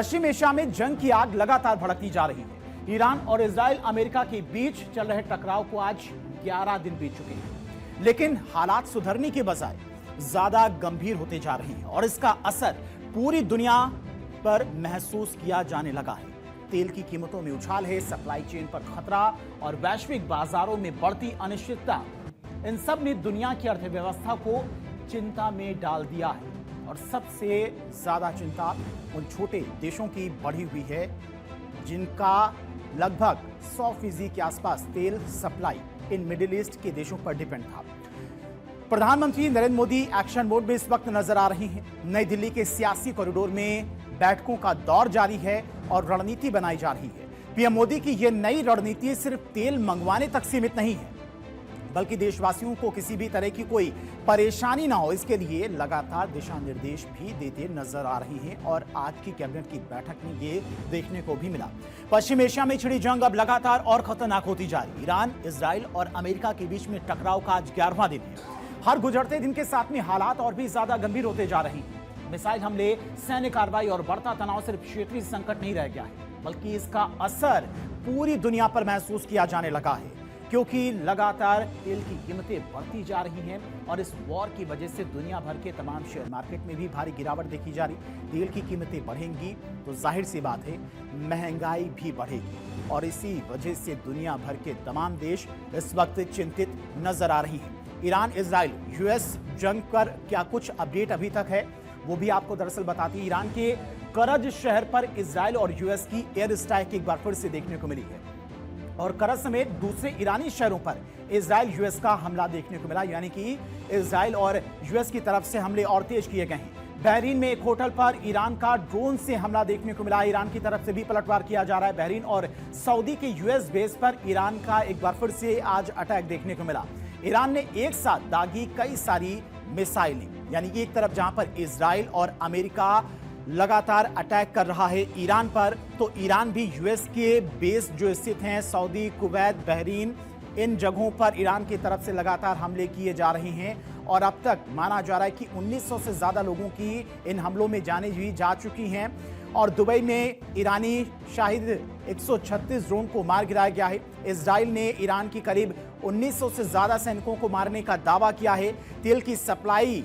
पश्चिम Asia में जंग की आग लगातार भड़कती जा रही है। ईरान और इजराइल अमेरिका के बीच चल रहे टकराव को आज 11 दिन बीत चुके हैं, लेकिन हालात सुधरने के बजाय ज्यादा गंभीर होते जा रहे हैं और इसका असर पूरी दुनिया पर महसूस किया जाने लगा है। तेल की कीमतों में उछाल है, सप्लाई चेन पर खतरा और वैश्विक बाजारों में बढ़ती अनिश्चितता, इन सब ने दुनिया की अर्थव्यवस्था को चिंता में डाल दिया है। और सबसे ज्यादा चिंता उन छोटे देशों की बढ़ी हुई है जिनका लगभग 100% के आसपास तेल सप्लाई इन मिडिल ईस्ट के देशों पर डिपेंड था। प्रधानमंत्री नरेंद्र मोदी एक्शन मोड में इस वक्त नजर आ रही हैं। नई दिल्ली के सियासी कॉरिडोर में बैठकों का दौर जारी है और रणनीति बनाई जा रही है। पीएम मोदी की यह नई रणनीति सिर्फ तेल मंगवाने तक सीमित नहीं है, बल्कि देशवासियों को किसी भी तरह की कोई परेशानी ना हो, इसके लिए लगातार दिशा निर्देश भी देते नजर आ रही हैं। और आज की कैबिनेट की बैठक में ये देखने को भी मिला। पश्चिम एशिया में छिड़ी जंग अब लगातार और खतरनाक होती जा रही है। ईरान, इजराइल और अमेरिका के बीच में टकराव का आज 11वां दिन है। हर गुजरते दिन के साथ में हालात और भी ज्यादा गंभीर होते जा रही हैं। मिसाइल हमले, सैन्य कार्रवाई और बढ़ता तनाव सिर्फ क्षेत्रीय संकट नहीं रह गया है, बल्कि इसका असर पूरी दुनिया पर महसूस किया जाने लगा है, क्योंकि लगातार तेल की कीमतें बढ़ती जा रही हैं और इस वॉर की वजह से दुनिया भर के तमाम शेयर मार्केट में भी भारी गिरावट देखी जा रही। तेल की कीमतें बढ़ेंगी तो जाहिर सी बात है महंगाई भी बढ़ेगी और इसी वजह से दुनिया भर के तमाम देश इस वक्त चिंतित नजर आ रही हैं। ईरान, इजराइल, यूएस जंग पर क्या कुछ अपडेट अभी तक है, वो भी आपको दरअसल बताती है। ईरान के करज शहर पर इजराइल और यूएस की एयर स्ट्राइक एक बार फिर से देखने को मिली है और करज समेत दूसरे ईरानी शहरों पर इजराइल यूएस का हमला देखने को मिला, यानी कि इजराइल और यूएस की तरफ से हमले और तेज किए गए हैं। बहरीन में एक होटल पर ईरान का ड्रोन से हमला देखने को मिला। ईरान की तरफ से भी पलटवार किया जा रहा है। बहरीन और सऊदी के यूएस बेस पर ईरान का एक बार फिर से आज अटैक देखने को मिला। ईरान ने एक साथ दागी कई सारी मिसाइलें, यानी कि एक तरफ जहां पर इजराइल और अमेरिका लगातार अटैक कर रहा है ईरान पर, तो ईरान भी यूएस के बेस जो स्थित हैं सऊदी, कुवैत, बहरीन, इन जगहों पर ईरान की तरफ से लगातार हमले किए जा रहे हैं। और अब तक माना जा रहा है कि 1900 से ज्यादा लोगों की इन हमलों में जाने भी जा चुकी हैं और दुबई में ईरानी शाहिद 136 ड्रोन को मार गिराया गया है। इजराइल ने ईरान की करीब 1900 से ज्यादा सैनिकों को मारने का दावा किया है। तेल की सप्लाई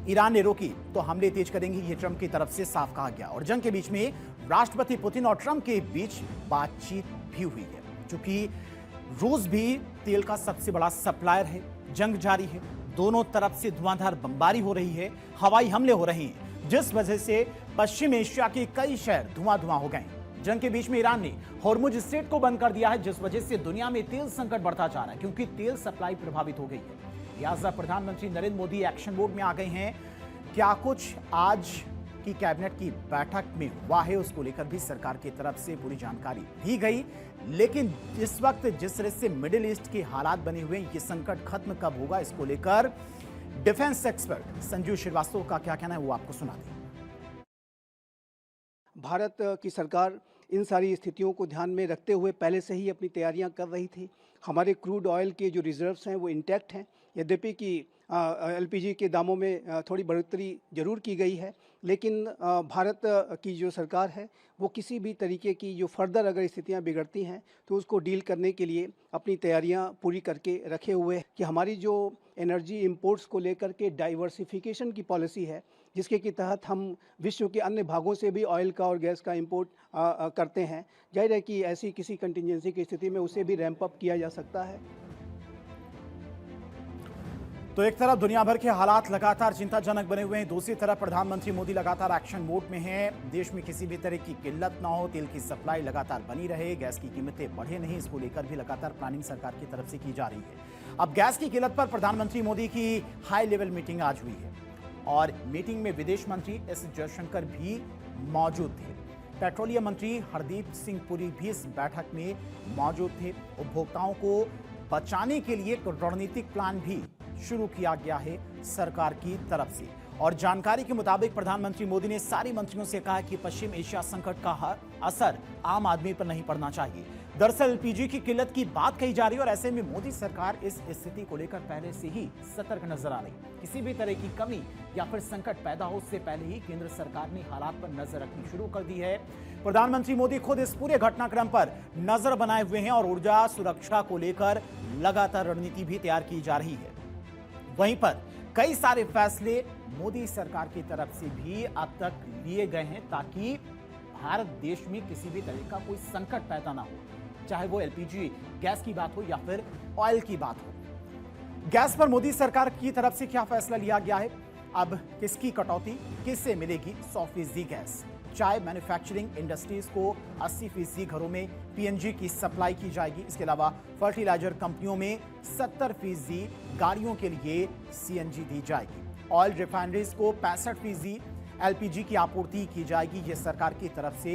ईरान ने रोकी तो हमले तेज करेंगे, ये ट्रंप की तरफ से साफ कहा गया। और जंग के बीच में राष्ट्रपति पुतिन और ट्रंप के बीच बातचीत भी हुई है, क्योंकि रूस भी तेल का सबसे बड़ा सप्लायर है। जंग जारी है, दोनों तरफ से धुआंधार बमबारी हो रही है, हवाई हमले हो रहे हैं, जिस वजह से पश्चिम एशिया के कई शहर धुआं हो गए। जंग के बीच में ईरान ने होर्मुज स्ट्रेट को बंद कर दिया है, जिस वजह से दुनिया में तेल संकट बढ़ता जा रहा है, क्योंकि तेल सप्लाई प्रभावित हो गई है। लिहाजा प्रधानमंत्री नरेंद्र मोदी एक्शन मोड में आ गए हैं। क्या कुछ आज की कैबिनेट की बैठक में हुआ है, उसको लेकर भी सरकार की तरफ से पूरी जानकारी दी गई। लेकिन इस वक्त जिस तरह से मिडिल ईस्ट के हालात बने हुए हैं, ये संकट खत्म कब होगा, इसको लेकर डिफेंस एक्सपर्ट संजीव श्रीवास्तव का क्या कहना है, वो आपको सुना दें। भारत की सरकार इन सारी स्थितियों को ध्यान में रखते हुए पहले से ही अपनी तैयारियां कर रही थी। हमारे क्रूड ऑयल के जो रिजर्व्स हैं वो इंटैक्ट हैं, यद्यपि कि एलपीजी के दामों में थोड़ी बढ़ोतरी जरूर की गई है, लेकिन भारत की जो सरकार है वो किसी भी तरीके की जो फर्दर अगर स्थितियां बिगड़ती हैं तो उसको डील करने के लिए अपनी तैयारियां पूरी करके रखे हुए हैं। कि हमारी जो एनर्जी इंपोर्ट्स को लेकर के डाइवर्सिफिकेशन की पॉलिसी है, जिसके के तहत हम विश्व के अन्य भागों से भी ऑयल का और गैस का इंपोर्ट करते हैं। जाहिर है कि ऐसी किसी कंटिजेंसी की स्थिति में उसे भी रैंप अप किया जा सकता है। तो एक तरफ दुनिया भर के हालात लगातार चिंताजनक बने हुए हैं, दूसरी तरफ प्रधानमंत्री मोदी लगातार एक्शन मोड में हैं। देश में किसी भी तरह की किल्लत ना हो, तेल की सप्लाई लगातार बनी रहे, गैस की कीमतें बढ़े नहीं, इसको लेकर भी लगातार प्लानिंग सरकार की तरफ से की जा रही है। अब गैस की किल्लत पर प्रधानमंत्री मोदी की हाई लेवल मीटिंग आज हुई है और मीटिंग में विदेश मंत्री एस जयशंकर भी मौजूद थे। पेट्रोलियम मंत्री हरदीप सिंह पुरी भी इस बैठक में मौजूद थे। उपभोक्ताओं को बचाने के लिए एक रणनीतिक प्लान भी शुरू किया गया है सरकार की तरफ से और जानकारी के मुताबिक प्रधानमंत्री मोदी ने सारी मंत्रियों से कहा कि पश्चिम एशिया संकट का असर आम आदमी पर नहीं पड़ना चाहिए। दरअसल एलपीजी की किल्लत की बात कही जा रही है और ऐसे में मोदी सरकार इस स्थिति को लेकर पहले से ही सतर्क नजर आ रही। किसी भी तरह की कमी या फिर संकट पैदा हो उससे पहले ही केंद्र सरकार ने हालात पर नजर रखनी शुरू कर दी है। प्रधानमंत्री मोदी खुद इस पूरे घटनाक्रम पर नजर बनाए हुए हैं और ऊर्जा सुरक्षा को लेकर लगातार रणनीति भी तैयार की जा रही है। वहीं पर कई सारे फैसले मोदी सरकार की तरफ से भी अब तक लिए गए हैं ताकि भारत देश में किसी भी तरह का कोई संकट पैदा ना हो, चाहे वो एलपीजी गैस की बात हो या फिर ऑयल की बात हो। गैस पर मोदी सरकार की तरफ से क्या फैसला लिया गया है? अब किसकी कटौती किससे मिलेगी 100% गैस? चाय मैन्युफैक्चरिंग इंडस्ट्रीज को 80% घरों में पीएनजी की सप्लाई की जाएगी। इसके अलावा फर्टिलाइजर कंपनियों में 70% गाड़ियों के लिए सीएनजी दी जाएगी। ऑयल रिफाइनरीज को 65% एलपीजी की आपूर्ति की जाएगी। यह सरकार की तरफ से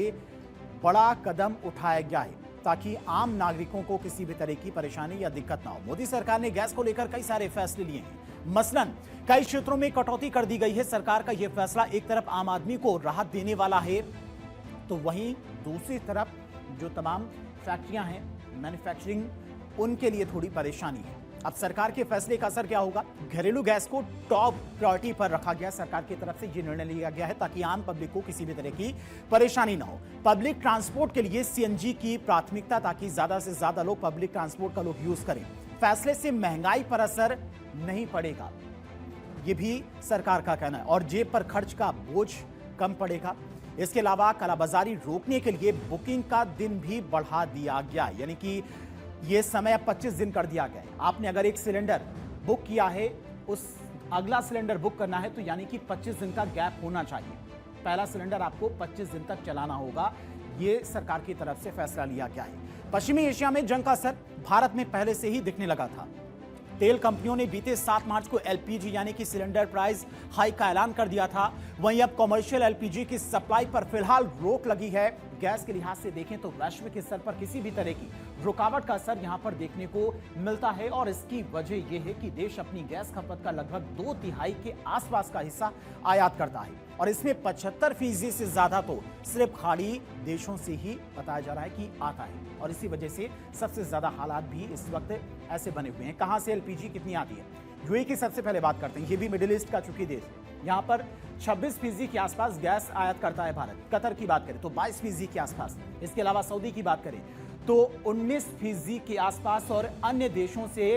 बड़ा कदम उठाया गया है ताकि आम नागरिकों को किसी भी तरह की परेशानी या दिक्कत ना हो। मोदी सरकार ने गैस को लेकर कई सारे फैसले लिए हैं। मसलन कई क्षेत्रों में कटौती कर दी गई है। सरकार का यह फैसला एक तरफ आम आदमी को राहत देने वाला है तो वहीं दूसरी तरफ जो तमाम फैक्ट्रियां हैं मैन्युफैक्चरिंग, उनके लिए थोड़ी परेशानी है। अब सरकार के फैसले का असर क्या होगा? घरेलू गैस को टॉप प्रायोरिटी पर रखा गया। सरकार की तरफ से यह निर्णय लिया गया है ताकि आम पब्लिक को किसी भी तरह की परेशानी ना हो। पब्लिक ट्रांसपोर्ट के लिए सीएनजी की प्राथमिकता ताकि ज्यादा से ज्यादा लोग पब्लिक ट्रांसपोर्ट का लोग यूज करें। फैसले से महंगाई पर असर नहीं पड़ेगा, यह भी सरकार का कहना है, और जेब पर खर्च का बोझ कम पड़ेगा। इसके अलावा कालाबाजारी रोकने के लिए बुकिंग का दिन भी बढ़ा दिया गया, यानी कि यह समय अब 25 दिन कर दिया गया है। आपने अगर एक सिलेंडर बुक किया है, उस अगला सिलेंडर बुक करना है तो यानी कि 25 दिन का गैप होना चाहिए। पहला सिलेंडर आपको 25 दिन तक चलाना होगा। यह सरकार की तरफ से फैसला लिया गया है। पश्चिमी एशिया में जंग का असर भारत में पहले से ही दिखने लगा था। तेल कंपनियों ने बीते 7 मार्च को एलपीजी यानी कि सिलेंडर प्राइस हाइक का ऐलान कर दिया था। वहीं अब कमर्शियल एलपीजी की सप्लाई पर फिलहाल रोक लगी है। गैस के लिहाज से देखें तो वैश्विक स्तर पर किसी भी तरह की रुकावट का असर यहां पर देखने को मिलता है और इसकी वजह यह है कि देश अपनी गैस खपत का लगभग 2/3 के आसपास का हिस्सा आयात करता है और इसमें 75% से ज्यादा तो सिर्फ खाड़ी देशों से ही बताया जा रहा है कि आता है और इसी वजह से सबसे ज्यादा हालात भी इस वक्त ऐसे बने हुए हैं। कहां से एलपीजी कितनी आती है? यूएई की सबसे पहले बात करते हैं। ये भी मिडिल ईस्ट का चूंकि देश, यहाँ पर 26% के आसपास गैस आयात करता है भारत। कतर की बात करें तो 22% के आसपास। इसके अलावा सऊदी की बात करें तो 19% के आसपास और अन्य देशों से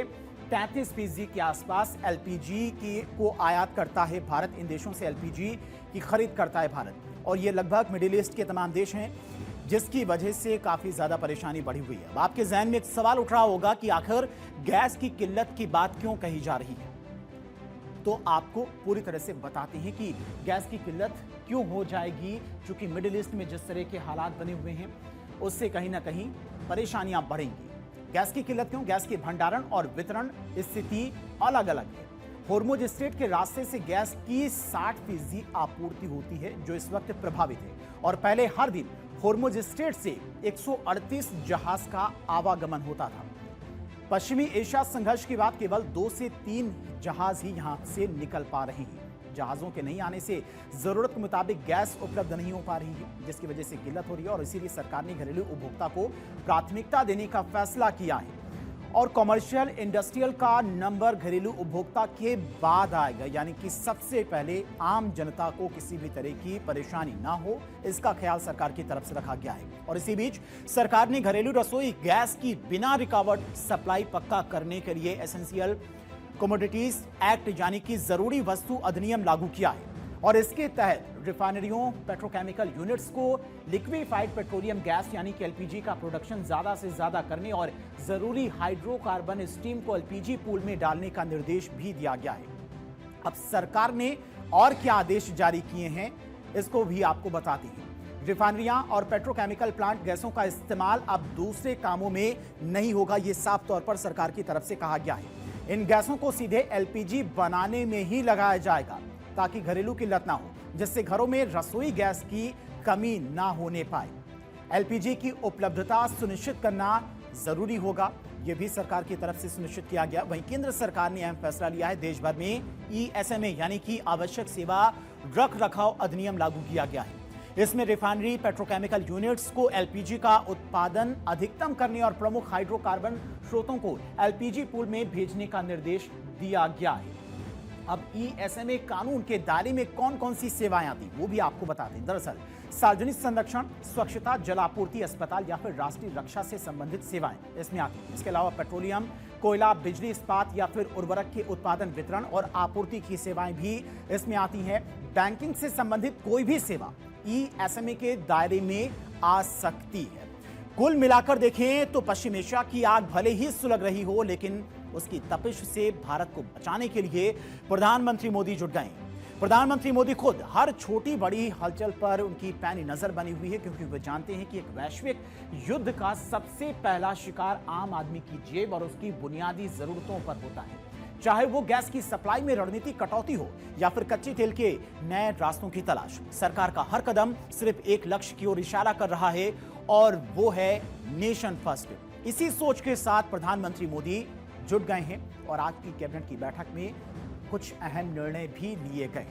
33% के आसपास एलपीजी को आयात करता है भारत। इन देशों से एलपीजी की खरीद करता है भारत और ये लगभग मिडिल ईस्ट के तमाम देश हैं जिसकी वजह से काफी ज्यादा परेशानी बढ़ी हुई है। अब आपके जहन में एक सवाल उठ रहा होगा कि आखिर गैस की किल्लत की बात क्यों कही जा रही है, तो आपको पूरी तरह से बताते हैं कि गैस की किल्लत क्यों हो जाएगी। क्योंकि मिडिल ईस्ट में जिस तरह के हालात बने हुए हैं उससे कहीं ना कहीं परेशानियां बढ़ेंगी। गैस की किल्लत क्यों? गैस के भंडारण और वितरण स्थिति अलग अलग है। होर्मुज स्ट्रेट के रास्ते से गैस की 60% आपूर्ति होती है जो इस वक्त प्रभावित है और पहले हर दिन होर्मुज स्ट्रेट से 138 जहाज का आवागमन होता था। पश्चिमी एशिया संघर्ष के बाद केवल 2 से 3 जहाज ही यहां से निकल पा रहे हैं। जहाजों के नहीं आने से जरूरत के मुताबिक गैस उपलब्ध नहीं हो पा रही है जिसकी वजह से किल्लत हो रही है और इसीलिए सरकार ने घरेलू उपभोक्ता को प्राथमिकता देने का फैसला किया है और कमर्शियल इंडस्ट्रियल का नंबर घरेलू उपभोक्ता के बाद आएगा, यानी कि सबसे पहले आम जनता को किसी भी तरह की परेशानी ना हो इसका ख्याल सरकार की तरफ से रखा गया है। और इसी बीच सरकार ने घरेलू रसोई गैस की बिना रुकावट सप्लाई पक्का करने के लिए एसेंशियल कमोडिटीज एक्ट यानी कि जरूरी वस्तु अधिनियम लागू किया है और इसके तहत रिफाइनरियों, पेट्रोकेमिकल यूनिट्स को लिक्विफाइड पेट्रोलियम गैस यानी कि एलपीजी का प्रोडक्शन ज्यादा से ज्यादा करने और जरूरी हाइड्रोकार्बन स्टीम को एलपीजी पूल में डालने का निर्देश भी दिया गया है। अब सरकार ने और क्या आदेश जारी किए हैं इसको भी आपको बताते हैं। रिफाइनरियां और पेट्रोकेमिकल प्लांट गैसों का इस्तेमाल अब दूसरे कामों में नहीं होगा, यह साफ तौर पर सरकार की तरफ से कहा गया है। इन गैसों को सीधे एलपीजी बनाने में ही लगाया जाएगा ताकि घरेलू किल्लत ना हो, जिससे घरों में रसोई गैस की कमी ना होने पाए। एलपीजी की उपलब्धता सुनिश्चित करना जरूरी होगा। यह भी सरकार की तरफ से सुनिश्चित किया गया। वहीं केंद्र सरकार ने अहम फैसला लिया है, देश भर में ESMA यानी कि आवश्यक सेवा रख रखाव अधिनियम लागू किया गया है। इसमें रिफाइनरी पेट्रोकेमिकल यूनिट्स को LPG का उत्पादन अधिकतम करने और प्रमुख हाइड्रोकार्बन स्रोतों को LPG पूल में भेजने का निर्देश दिया गया है। अब ESMA कानून के दायरे में कौन कौन सी सेवाएं आती वो भी आपको बता दें। दरअसल सार्वजनिक संरक्षण, स्वच्छता, जल आपूर्ति, अस्पताल या फिर राष्ट्रीय रक्षा से संबंधित सेवाएं इसमें आती हैं। इसके अलावा पेट्रोलियम, कोयला, बिजली, इस्पात या फिर उर्वरक के उत्पादन, वितरण और आपूर्ति की सेवाएं भी इसमें आती हैं। बैंकिंग से संबंधित कोई भी सेवा ESMA के दायरे में आ सकती है। कुल मिलाकर देखें तो पश्चिम एशिया की आग भले ही सुलग रही हो, लेकिन उसकी तपिश से भारत को बचाने के लिए प्रधानमंत्री मोदी जुट गए। प्रधानमंत्री मोदी खुद हर छोटी बड़ी हलचल पर उनकी पैनी नजर बनी हुई है, क्योंकि वे जानते हैं कि एक वैश्विक युद्ध का सबसे पहला शिकार आम आदमी की जेब और उसकी बुनियादी जरूरतों पर होता है। चाहे वो गैस की सप्लाई में रणनीतिक कटौती हो या फिर कच्चे तेल के नए रास्तों की तलाश, सरकार का हर कदम सिर्फ एक लक्ष्य की ओर इशारा कर रहा है और वो है नेशन फर्स्ट। इसी सोच के साथ प्रधानमंत्री मोदी जुट गए हैं और आज की कैबिनेट की बैठक में कुछ अहम निर्णय भी लिए गए।